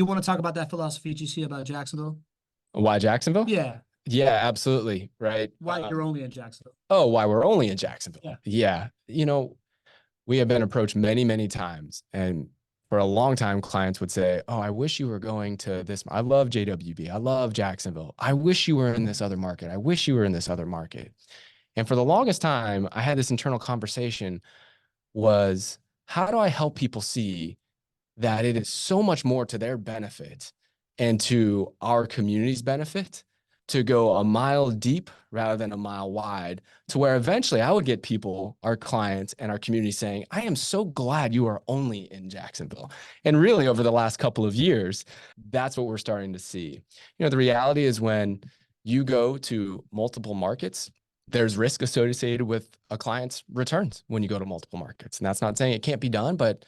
You want to talk about that philosophy you see about Jacksonville? Why Jacksonville? Yeah. Yeah, absolutely. Right. Why you're only in Jacksonville? Oh, why we're only in Jacksonville. Yeah. Yeah. We have been approached many, many times. And for a long time, clients would say, oh, I wish you were going to this. I love JWB. I love Jacksonville. I wish you were in this other market. I wish you were in this other market. And for the longest time, I had this internal conversation was, how do I help people see that it is so much more to their benefit and to our community's benefit to go a mile deep rather than a mile wide, to where eventually I would get people, our clients and our community saying, I am so glad you are only in Jacksonville. And really over the last couple of years, that's what we're starting to see. The reality is when you go to multiple markets, there's risk associated with a client's returns when you go to multiple markets. And that's not saying it can't be done, but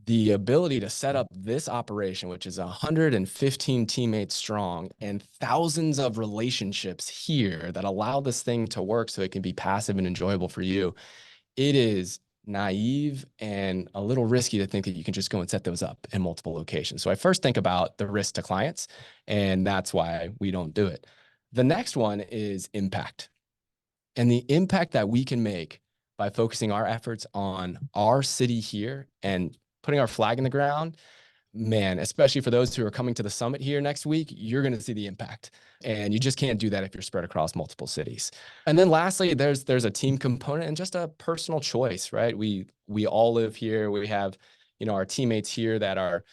the ability to set up this operation, which is 115 teammates strong and thousands of relationships here that allow this thing to work so it can be passive and enjoyable for you, it is naive and a little risky to think that you can just go and set those up in multiple locations. So I first think about the risk to clients, and that's why we don't do it. The next one is impact. And the impact that we can make by focusing our efforts on our city here and putting our flag in the ground, man, especially for those who are coming to the summit here next week, you're going to see the impact. And you just can't do that if you're spread across multiple cities. And then lastly, there's a team component and just a personal choice, right? We all live here. We have, our teammates here that are,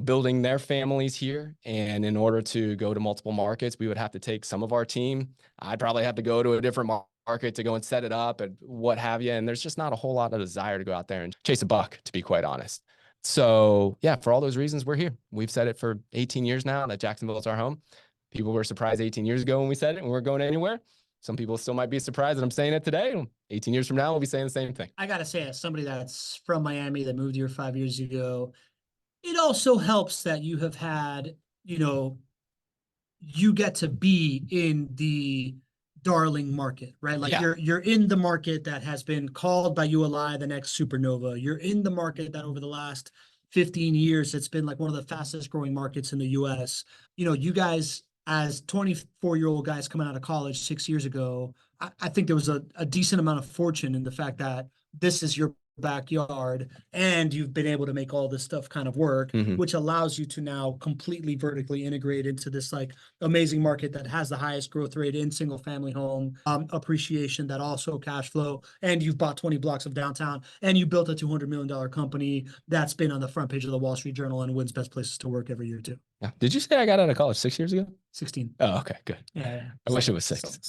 building their families here. And in order to go to multiple markets, we would have to take some of our team. I'd probably have to go to a different market to go and set it up and what have you. And there's just not a whole lot of desire to go out there and chase a buck, to be quite honest. So yeah, for all those reasons, we're here. We've said it for 18 years now that Jacksonville is our home. People were surprised 18 years ago when we said it and we weren't going anywhere. Some people still might be surprised that I'm saying it today. 18 years from now, we'll be saying the same thing. I got to say, as somebody that's from Miami that moved here 5 years ago, it also helps that you have had, you get to be in the darling market, right? Like you're in the market that has been called by ULI the next supernova. You're in the market that over the last 15 years, it's been like one of the fastest growing markets in the US. You guys as 24-year-old guys coming out of college 6 years ago, I think there was a decent amount of fortune in the fact that this is your backyard and you've been able to make all this stuff kind of work, which allows you to now completely vertically integrate into this like amazing market that has the highest growth rate in single family home appreciation, that also cash flow, and you've bought 20 blocks of downtown and you built a $200 million company that's been on the front page of the Wall Street Journal and wins best places to work every year too. Yeah. Did you say I got out of college 6 years ago? 16. Oh, okay, good. Yeah. I wish it was 6.